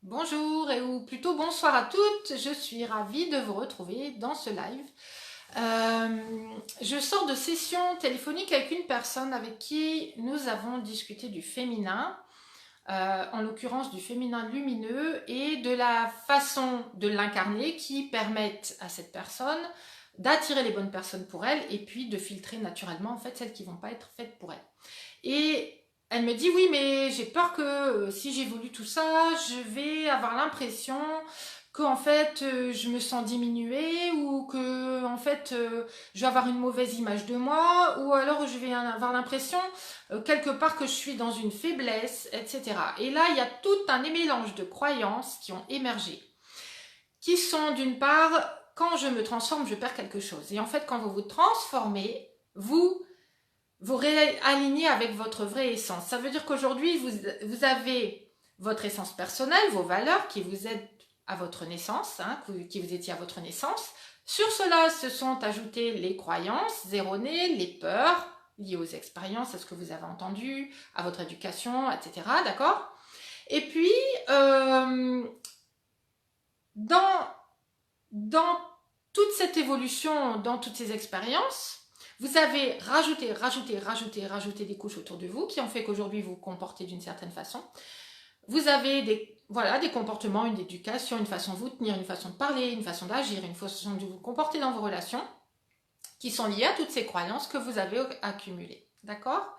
Bonjour ou plutôt bonsoir à toutes, je suis ravie de vous retrouver dans ce live. Je sors de session téléphonique avec une personne avec qui nous avons discuté du féminin, en l'occurrence du féminin lumineux et de la façon de l'incarner qui permettent à cette personne d'attirer les bonnes personnes pour elle et puis de filtrer naturellement en fait celles qui ne vont pas être faites pour elle. Et elle me dit oui mais j'ai peur que si j'évolue tout ça, je vais avoir l'impression que en fait je me sens diminuée ou que en fait je vais avoir une mauvaise image de moi ou alors je vais avoir l'impression quelque part que je suis dans une faiblesse, etc. Et là il y a tout un mélange de croyances qui ont émergé, qui sont d'une part quand je me transforme je perds quelque chose. Et en fait quand vous vous transformez, vous réalignez avec votre vraie essence. Ça veut dire qu'aujourd'hui, vous avez votre essence personnelle, vos valeurs qui vous aident à votre naissance, qui vous étiez à votre naissance. Sur cela se sont ajoutées les croyances erronées, les peurs liées aux expériences, à ce que vous avez entendu, à votre éducation, etc. D'accord? Et puis, dans toute cette évolution, dans toutes ces expériences, vous avez rajouté des couches autour de vous qui ont fait qu'aujourd'hui vous vous comportez d'une certaine façon. Vous avez des comportements, une éducation, une façon de vous tenir, une façon de parler, une façon d'agir, une façon de vous comporter dans vos relations qui sont liées à toutes ces croyances que vous avez accumulées. D'accord?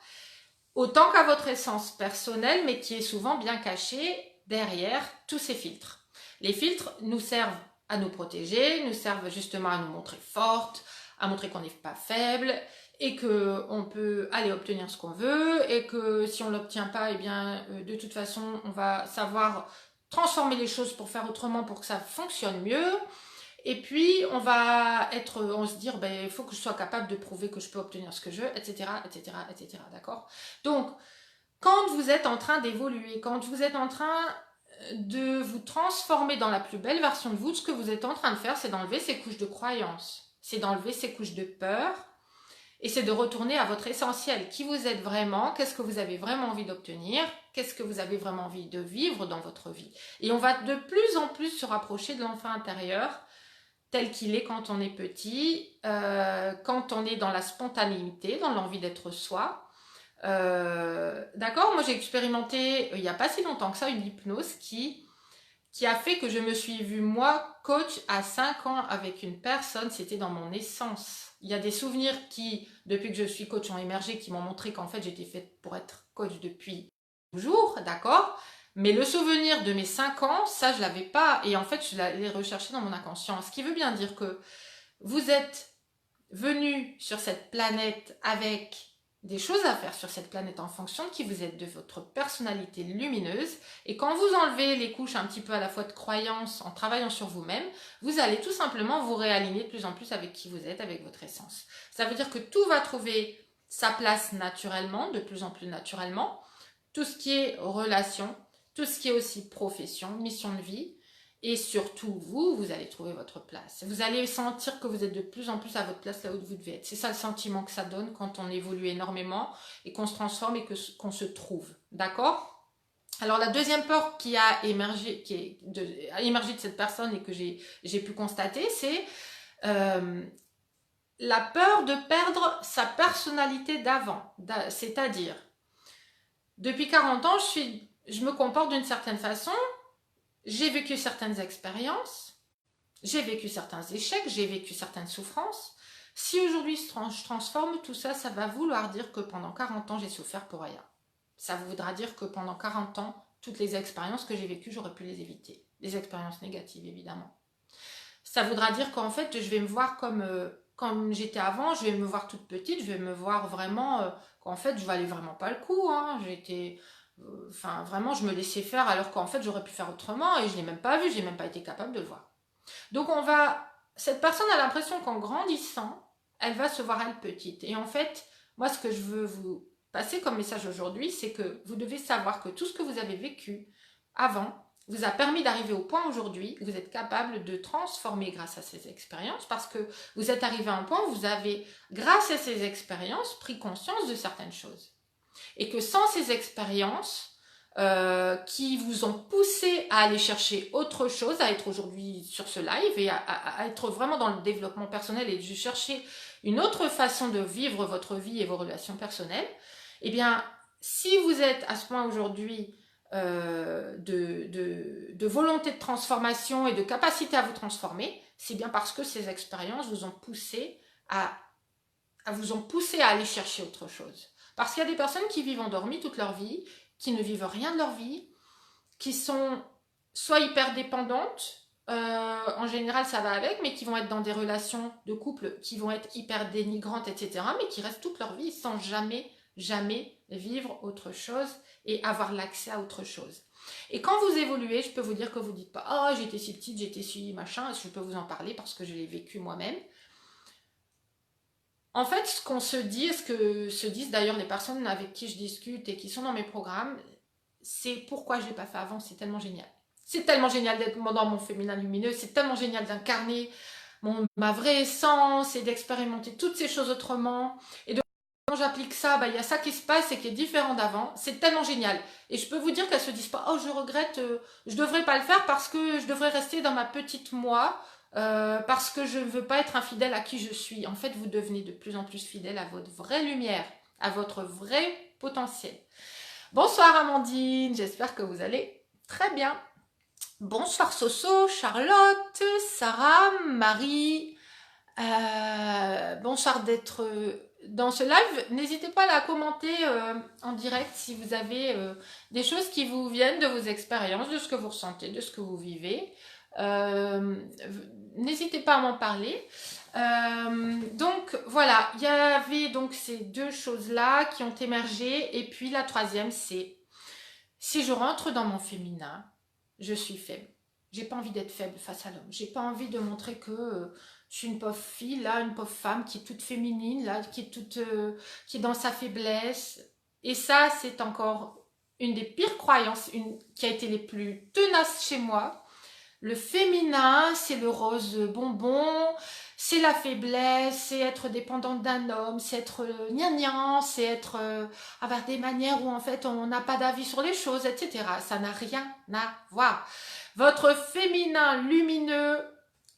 Autant qu'à votre essence personnelle, mais qui est souvent bien cachée derrière tous ces filtres. Les filtres nous servent à nous protéger, nous servent justement à nous montrer fortes, à montrer qu'on n'est pas faible et qu'on peut aller obtenir ce qu'on veut et que si on ne l'obtient pas, eh bien, de toute façon, on va savoir transformer les choses pour faire autrement, pour que ça fonctionne mieux. Et puis, on se dire, il faut que je sois capable de prouver que je peux obtenir ce que je veux, etc., etc., etc., d'accord? Donc, quand vous êtes en train d'évoluer, quand vous êtes en train de vous transformer dans la plus belle version de vous, ce que vous êtes en train de faire, c'est d'enlever ces couches de croyances, c'est d'enlever ces couches de peur, et c'est de retourner à votre essentiel, qui vous êtes vraiment, qu'est-ce que vous avez vraiment envie d'obtenir, qu'est-ce que vous avez vraiment envie de vivre dans votre vie. Et on va de plus en plus se rapprocher de l'enfant intérieur, tel qu'il est quand on est petit, quand on est dans la spontanéité, dans l'envie d'être soi. D'accord, moi j'ai expérimenté il n'y a pas si longtemps que ça une hypnose qui a fait que je me suis vue moi coach à 5 ans avec une personne, c'était dans mon essence. Il y a des souvenirs qui, depuis que je suis coach, ont émergé, qui m'ont montré qu'en fait j'étais faite pour être coach depuis toujours, d'accord? Mais le souvenir de mes 5 ans, ça je l'avais pas et en fait je l'ai recherché dans mon inconscient. Ce qui veut bien dire que vous êtes venu sur cette planète avec des choses à faire sur cette planète en fonction de qui vous êtes, de votre personnalité lumineuse. Et quand vous enlevez les couches un petit peu à la fois de croyances en travaillant sur vous-même, vous allez tout simplement vous réaligner de plus en plus avec qui vous êtes, avec votre essence. Ça veut dire que tout va trouver sa place naturellement, de plus en plus naturellement. Tout ce qui est relation, tout ce qui est aussi profession, mission de vie. Et surtout, vous allez trouver votre place. Vous allez sentir que vous êtes de plus en plus à votre place là où vous devez être. C'est ça le sentiment que ça donne quand on évolue énormément et qu'on se transforme et qu'on se trouve. D'accord? Alors la deuxième peur qui a émergé, a émergé de cette personne et que j'ai pu constater, c'est la peur de perdre sa personnalité d'avant. C'est-à-dire, depuis 40 ans, je me comporte d'une certaine façon. J'ai vécu certaines expériences, j'ai vécu certains échecs, j'ai vécu certaines souffrances. Si aujourd'hui je transforme tout ça, ça va vouloir dire que pendant 40 ans, j'ai souffert pour rien. Ça voudra dire que pendant 40 ans, toutes les expériences que j'ai vécues, j'aurais pu les éviter. Les expériences négatives, évidemment. Ça voudra dire qu'en fait, je vais me voir comme j'étais avant, je vais me voir toute petite, je vais me voir vraiment qu'en fait, je valais vraiment pas le coup. Vraiment, je me laissais faire alors qu'en fait, j'aurais pu faire autrement et je l'ai même pas vu, j'ai même pas été capable de le voir. Donc, cette personne a l'impression qu'en grandissant, elle va se voir elle petite. Et en fait, moi, ce que je veux vous passer comme message aujourd'hui, c'est que vous devez savoir que tout ce que vous avez vécu avant vous a permis d'arriver au point aujourd'hui où vous êtes capable de transformer grâce à ces expériences parce que vous êtes arrivé à un point où vous avez, grâce à ces expériences, pris conscience de certaines choses. Et que sans ces expériences, qui vous ont poussé à aller chercher autre chose, à être aujourd'hui sur ce live et à être vraiment dans le développement personnel et de chercher une autre façon de vivre votre vie et vos relations personnelles, eh bien, si vous êtes à ce point aujourd'hui de volonté de transformation et de capacité à vous transformer, c'est bien parce que ces expériences vous ont poussé à aller chercher autre chose. Parce qu'il y a des personnes qui vivent endormies toute leur vie, qui ne vivent rien de leur vie, qui sont soit hyper dépendantes, en général ça va avec, mais qui vont être dans des relations de couple qui vont être hyper dénigrantes, etc., mais qui restent toute leur vie sans jamais vivre autre chose et avoir l'accès à autre chose. Et quand vous évoluez, je peux vous dire que vous dites pas « Oh, j'étais si petite, j'étais si machin », je peux vous en parler parce que je l'ai vécu moi-même. En fait, ce qu'on se dit, ce que se disent d'ailleurs les personnes avec qui je discute et qui sont dans mes programmes, c'est pourquoi je ne l'ai pas fait avant, c'est tellement génial. C'est tellement génial d'être dans mon féminin lumineux, c'est tellement génial d'incarner ma vraie essence et d'expérimenter toutes ces choses autrement. Et de quand j'applique ça, il y a ça qui se passe et qui est différent d'avant. C'est tellement génial. Et je peux vous dire qu'elles ne se disent pas « Oh, je regrette, je ne devrais pas le faire parce que je devrais rester dans ma petite moi. » parce que je ne veux pas être infidèle à qui je suis. En fait, vous devenez de plus en plus fidèle à votre vraie lumière, à votre vrai potentiel. Bonsoir Amandine, j'espère que vous allez très bien. Bonsoir Soso, Charlotte, Sarah, Marie. Bonsoir d'être dans ce live. N'hésitez pas à la commenter en direct si vous avez des choses qui vous viennent de vos expériences, de ce que vous ressentez, de ce que vous vivez. N'hésitez pas à m'en parler. Donc voilà, il y avait donc ces deux choses-là qui ont émergé. Et puis la troisième, c'est si je rentre dans mon féminin, je suis faible. J'ai pas envie d'être faible face à l'homme. J'ai pas envie de montrer que je suis une pauvre fille, là, une pauvre femme qui est toute féminine, là, qui est dans sa faiblesse. Et ça, c'est encore une des pires croyances, qui a été les plus tenaces chez moi. Le féminin, c'est le rose bonbon, c'est la faiblesse, c'est être dépendante d'un homme, c'est être gnangnan, c'est être avoir des manières où en fait on n'a pas d'avis sur les choses, etc. Ça n'a rien à voir. Votre féminin lumineux,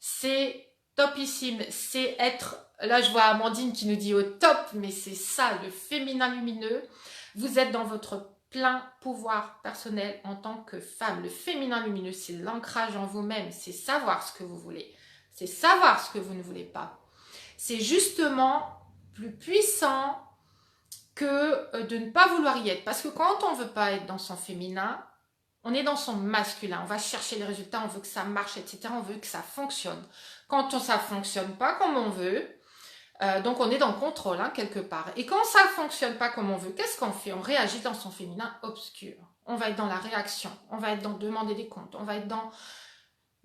c'est topissime, c'est être, là je vois Amandine qui nous dit au top, mais c'est ça le féminin lumineux. Vous êtes dans votre plein pouvoir personnel en tant que femme. Le féminin lumineux, c'est l'ancrage en vous-même, c'est savoir ce que vous voulez, c'est savoir ce que vous ne voulez pas. C'est justement plus puissant que de ne pas vouloir y être. Parce que quand on ne veut pas être dans son féminin, on est dans son masculin. On va chercher les résultats, on veut que ça marche, etc. On veut que ça fonctionne. Quand ça ne fonctionne pas comme on veut, donc on est dans le contrôle quelque part. Et quand ça ne fonctionne pas comme on veut, qu'est-ce qu'on fait? On réagit dans son féminin obscur. On va être dans la réaction. On va être dans demander des comptes. On va être dans...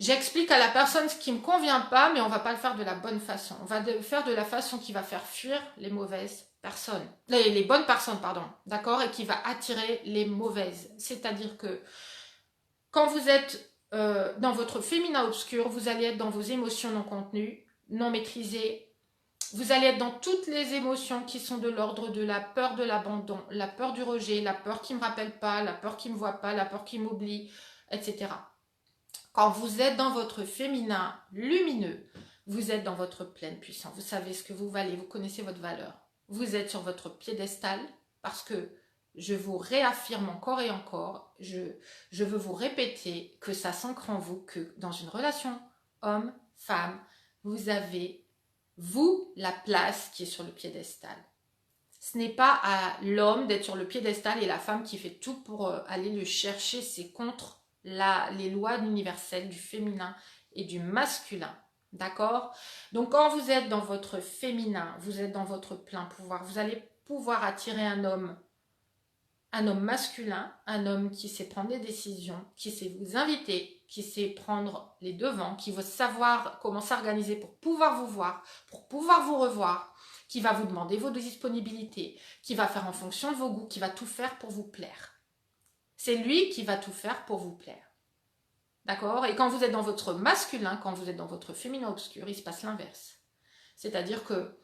J'explique à la personne ce qui ne me convient pas, mais on ne va pas le faire de la bonne façon. On va le faire de la façon qui va faire fuir les mauvaises personnes. Les bonnes personnes, pardon. D'accord? Et qui va attirer les mauvaises. C'est-à-dire que quand vous êtes dans votre féminin obscur, vous allez être dans vos émotions non contenues, non maîtrisées. Vous allez être dans toutes les émotions qui sont de l'ordre de la peur de l'abandon, la peur du rejet, la peur qui ne me rappelle pas, la peur qui ne me voit pas, la peur qui m'oublie, etc. Quand vous êtes dans votre féminin lumineux, vous êtes dans votre pleine puissance. Vous savez ce que vous valez, vous connaissez votre valeur. Vous êtes sur votre piédestal parce que je vous réaffirme encore et encore, je veux vous répéter que ça s'ancre en vous, que dans une relation homme-femme, vous avez vous, la place qui est sur le piédestal. Ce n'est pas à l'homme d'être sur le piédestal et la femme qui fait tout pour aller le chercher. C'est contre les lois universelles du féminin et du masculin. D'accord? Donc quand vous êtes dans votre féminin, vous êtes dans votre plein pouvoir, vous allez pouvoir attirer un homme masculin, un homme qui sait prendre des décisions, qui sait vous inviter, qui sait prendre les devants, qui va savoir comment s'organiser pour pouvoir vous voir, pour pouvoir vous revoir, qui va vous demander vos disponibilités, qui va faire en fonction de vos goûts, qui va tout faire pour vous plaire. C'est lui qui va tout faire pour vous plaire. D'accord? Et quand vous êtes dans votre masculin, quand vous êtes dans votre féminin obscur, il se passe l'inverse. C'est-à-dire que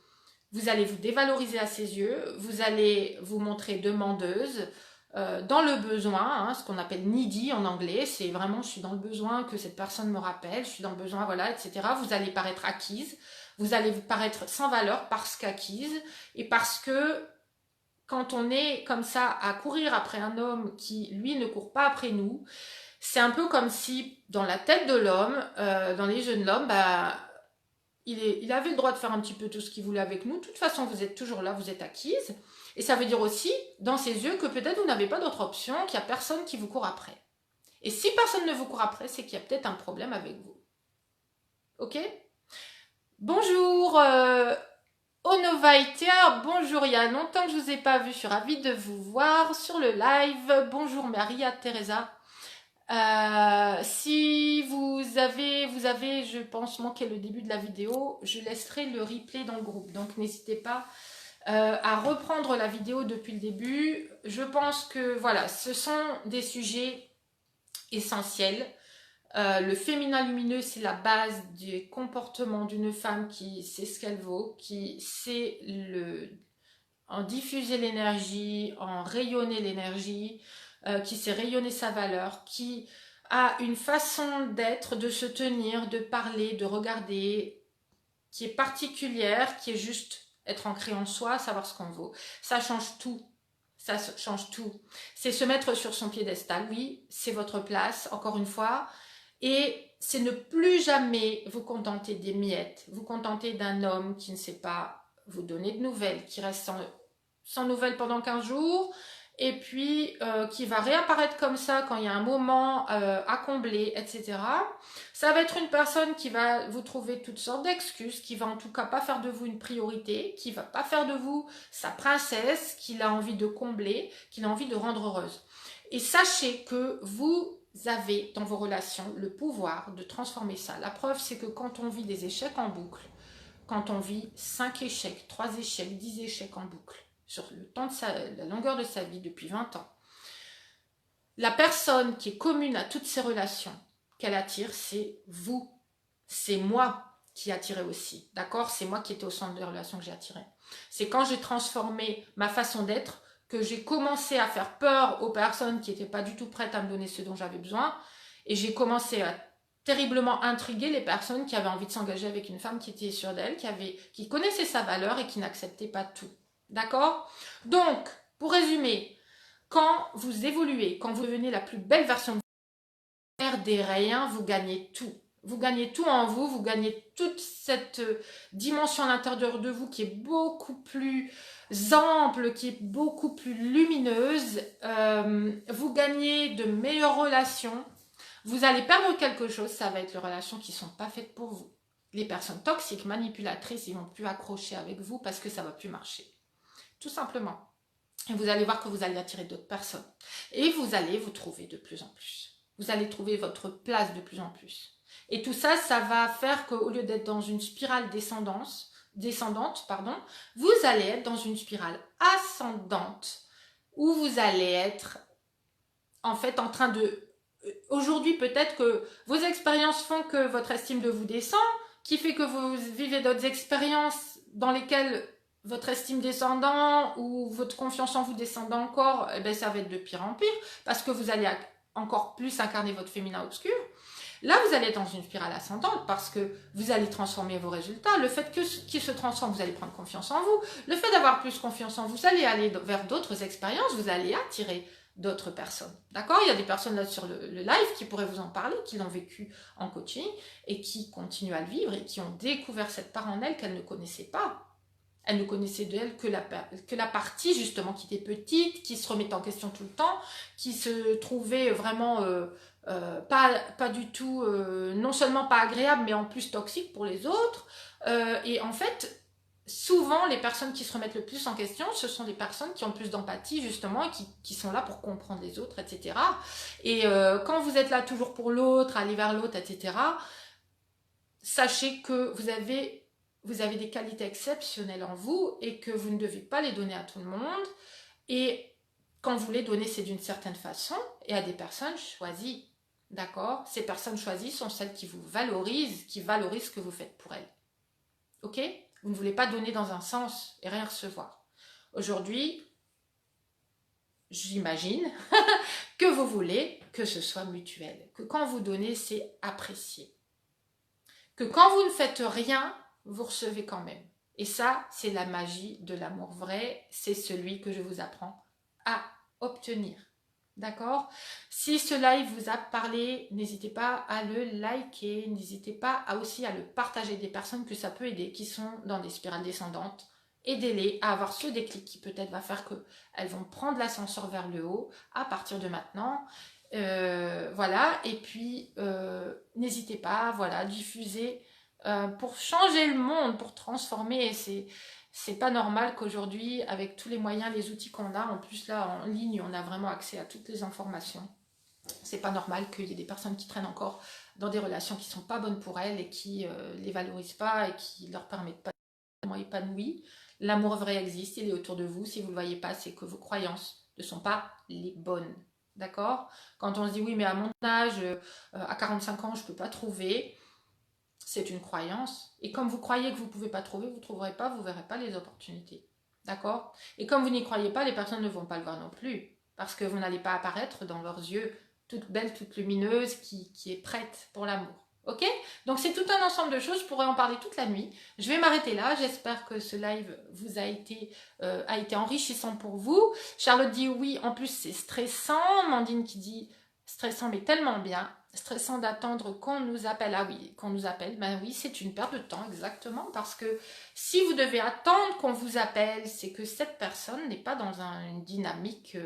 vous allez vous dévaloriser à ses yeux, vous allez vous montrer demandeuse, dans le besoin, hein, ce qu'on appelle needy en anglais, c'est vraiment je suis dans le besoin que cette personne me rappelle, je suis dans le besoin, voilà, etc. Vous allez paraître acquise, vous allez paraître sans valeur parce qu'acquise, et parce que quand on est comme ça à courir après un homme qui, lui, ne court pas après nous, c'est un peu comme si dans la tête de l'homme, dans les yeux de l'homme, bah, il avait le droit de faire un petit peu tout ce qu'il voulait avec nous. De toute façon, vous êtes toujours là, vous êtes acquise. Et ça veut dire aussi, dans ses yeux, que peut-être vous n'avez pas d'autre option, qu'il n'y a personne qui vous court après. Et si personne ne vous court après, c'est qu'il y a peut-être un problème avec vous. Ok? Bonjour Onovaitia, bonjour, il y a longtemps que je ne vous ai pas vu, je suis ravie de vous voir sur le live. Bonjour Maria Teresa. Si vous avez, je pense, manqué le début de la vidéo, je laisserai le replay dans le groupe. Donc n'hésitez pas à reprendre la vidéo depuis le début. Je pense que voilà, ce sont des sujets essentiels. Le féminin lumineux, c'est la base du comportement d'une femme qui sait ce qu'elle vaut, qui sait en diffuser l'énergie, en rayonner l'énergie, qui sait rayonner sa valeur, qui a une façon d'être, de se tenir, de parler, de regarder, qui est particulière, qui est juste être ancré en soi, savoir ce qu'on vaut. Ça change tout. Ça change tout. C'est se mettre sur son piédestal. Oui, c'est votre place, encore une fois. Et c'est ne plus jamais vous contenter des miettes, vous contenter d'un homme qui ne sait pas vous donner de nouvelles, qui reste sans nouvelles pendant 15 jours, et puis qui va réapparaître comme ça quand il y a un moment à combler, etc. Ça va être une personne qui va vous trouver toutes sortes d'excuses, qui va en tout cas pas faire de vous une priorité, qui va pas faire de vous sa princesse, qu'il a envie de combler, qu'il a envie de rendre heureuse. Et sachez que vous avez dans vos relations le pouvoir de transformer ça. La preuve, c'est que quand on vit des échecs en boucle, quand on vit 5 échecs, 3 échecs, 10 échecs en boucle, sur le temps de la longueur de sa vie depuis 20 ans, la personne qui est commune à toutes ces relations qu'elle attire, c'est vous. C'est moi qui attirais aussi. D'accord? C'est moi qui étais au centre des relations que j'ai attirées. C'est quand j'ai transformé ma façon d'être que j'ai commencé à faire peur aux personnes qui n'étaient pas du tout prêtes à me donner ce dont j'avais besoin. Et j'ai commencé à terriblement intriguer les personnes qui avaient envie de s'engager avec une femme qui était sûre d'elle, qui connaissait sa valeur et qui n'acceptait pas tout. D'accord? Donc, pour résumer, quand vous évoluez, quand vous devenez la plus belle version de vous, perdez rien, vous gagnez tout. Vous gagnez tout en vous, vous gagnez toute cette dimension à l'intérieur de vous qui est beaucoup plus ample, qui est beaucoup plus lumineuse. Vous gagnez de meilleures relations. Vous allez perdre quelque chose, ça va être les relations qui ne sont pas faites pour vous. Les personnes toxiques, manipulatrices, ils ne vont plus accrocher avec vous parce que ça ne va plus marcher. Tout simplement. Et vous allez voir que vous allez attirer d'autres personnes. Et vous allez vous trouver de plus en plus. Vous allez trouver votre place de plus en plus. Et tout ça, ça va faire qu'au lieu d'être dans une spirale descendante, vous allez être dans une spirale ascendante où vous allez être en fait en train de... Aujourd'hui, peut-être que vos expériences font que votre estime de vous descend, qui fait que vous vivez d'autres expériences dans lesquelles votre estime descendant ou votre confiance en vous descendant encore, eh ben, ça va être de pire en pire parce que vous allez encore plus incarner votre féminin obscur. Là, vous allez être dans une spirale ascendante parce que vous allez transformer vos résultats. Le fait qu'ils se transforment, vous allez prendre confiance en vous. Le fait d'avoir plus confiance en vous, vous allez aller vers d'autres expériences, vous allez attirer d'autres personnes. D'accord? Il y a des personnes là sur le live qui pourraient vous en parler, qui l'ont vécu en coaching et qui continuent à le vivre et qui ont découvert cette part en elles qu'elles ne connaissaient pas. Elle ne connaissait d'elle que la partie justement qui était petite, qui se remettait en question tout le temps, qui se trouvait vraiment pas du tout, non seulement pas agréable, mais en plus toxique pour les autres. Et en fait, souvent, les personnes qui se remettent le plus en question, ce sont des personnes qui ont plus d'empathie justement, et qui sont là pour comprendre les autres, etc. Et quand vous êtes là toujours pour l'autre, aller vers l'autre, etc., sachez que vous avez des qualités exceptionnelles en vous et que vous ne devez pas les donner à tout le monde. Et quand vous les donnez, c'est d'une certaine façon et à des personnes choisies. D'accord? Ces personnes choisies sont celles qui vous valorisent, qui valorisent ce que vous faites pour elles. Ok? Vous ne voulez pas donner dans un sens et rien recevoir. Aujourd'hui, j'imagine, que vous voulez que ce soit mutuel. Que quand vous donnez, c'est apprécié. Que quand vous ne faites rien, vous recevez quand même. Et ça, c'est la magie de l'amour vrai. C'est celui que je vous apprends à obtenir. D'accord? Si ce live vous a parlé, n'hésitez pas à le liker. N'hésitez pas aussi à le partager des personnes que ça peut aider, qui sont dans des spirales descendantes. Aidez-les à avoir ce déclic qui peut-être va faire qu'elles vont prendre l'ascenseur vers le haut à partir de maintenant. Voilà, et puis n'hésitez pas, voilà, diffuser pour changer le monde, pour transformer. C'est pas normal qu'aujourd'hui, avec tous les moyens, les outils qu'on a, en plus là en ligne, on a vraiment accès à toutes les informations. C'est pas normal qu'il y ait des personnes qui traînent encore dans des relations qui sont pas bonnes pour elles et qui les valorisent pas et qui leur permettent pas d'être épanouies. L'amour vrai existe, il est autour de vous. Si vous ne le voyez pas, c'est que vos croyances ne sont pas les bonnes. D'accord? Quand on se dit oui, mais à mon âge, à 45 ans, je ne peux pas trouver, c'est une croyance. Et comme vous croyez que vous ne pouvez pas trouver, vous ne trouverez pas, vous ne verrez pas les opportunités. D'accord? Et comme vous n'y croyez pas, les personnes ne vont pas le voir non plus. Parce que vous n'allez pas apparaître dans leurs yeux, toute belle, toute lumineuse, qui est prête pour l'amour. Ok? Donc c'est tout un ensemble de choses, je pourrais en parler toute la nuit. Je vais m'arrêter là, j'espère que ce live vous a été enrichissant pour vous. Charlotte dit oui, en plus c'est stressant. Mandine qui dit stressant mais tellement bien. Stressant d'attendre qu'on nous appelle. Ah oui, qu'on nous appelle. Ben oui, c'est une perte de temps, exactement. Parce que si vous devez attendre qu'on vous appelle, c'est que cette personne n'est pas dans une dynamique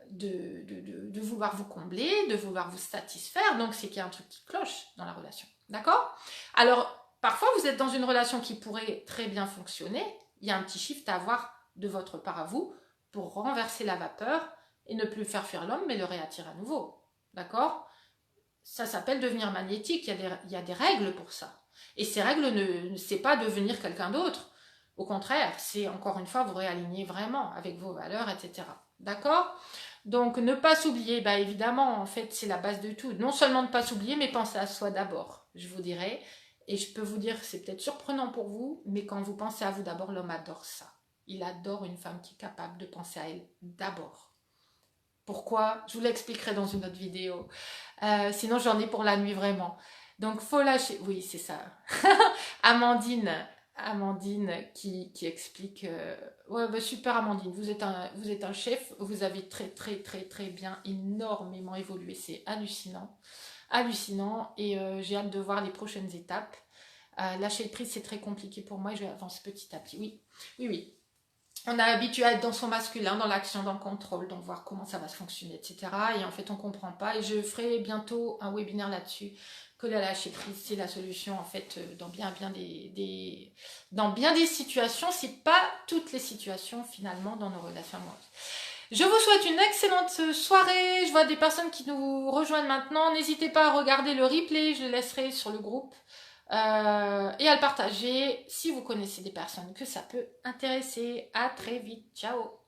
de vouloir vous combler, de vouloir vous satisfaire. Donc, c'est qu'il y a un truc qui cloche dans la relation. D'accord? Alors, parfois, vous êtes dans une relation qui pourrait très bien fonctionner. Il y a un petit shift à avoir de votre part à vous pour renverser la vapeur et ne plus faire fuir l'homme, mais le réattirer à nouveau. D'accord? Ça s'appelle devenir magnétique. Il y a des règles pour ça. Et ces règles, c'est pas devenir quelqu'un d'autre. Au contraire, c'est encore une fois vous réaligner vraiment avec vos valeurs, etc. D'accord? Donc, ne pas s'oublier, bah évidemment, en fait, c'est la base de tout. Non seulement ne pas s'oublier, mais penser à soi d'abord, je vous dirais. Et je peux vous dire, c'est peut-être surprenant pour vous, mais quand vous pensez à vous d'abord, l'homme adore ça. Il adore une femme qui est capable de penser à elle d'abord. Pourquoi? Je vous l'expliquerai dans une autre vidéo. Sinon, j'en ai pour la nuit, vraiment. Donc, faut lâcher... Oui, c'est ça. Amandine qui explique... Ouais, bah, super Amandine, vous êtes un chef, vous avez très bien, énormément évolué. C'est hallucinant. Hallucinant. Et j'ai hâte de voir les prochaines étapes. Lâcher prise, c'est très compliqué pour moi et je vais avancer petit à petit. Oui. On est habitué à être dans son masculin, dans l'action, dans le contrôle, donc voir comment ça va se fonctionner, etc. Et en fait, on ne comprend pas. Et je ferai bientôt un webinaire là-dessus, que la lâcher prise, c'est la solution, en fait, dans bien des situations. C'est pas toutes les situations, finalement, dans nos relations amoureuses. Je vous souhaite une excellente soirée. Je vois des personnes qui nous rejoignent maintenant. N'hésitez pas à regarder le replay, je le laisserai sur le groupe. Et à le partager si vous connaissez des personnes que ça peut intéresser. À très vite. Ciao.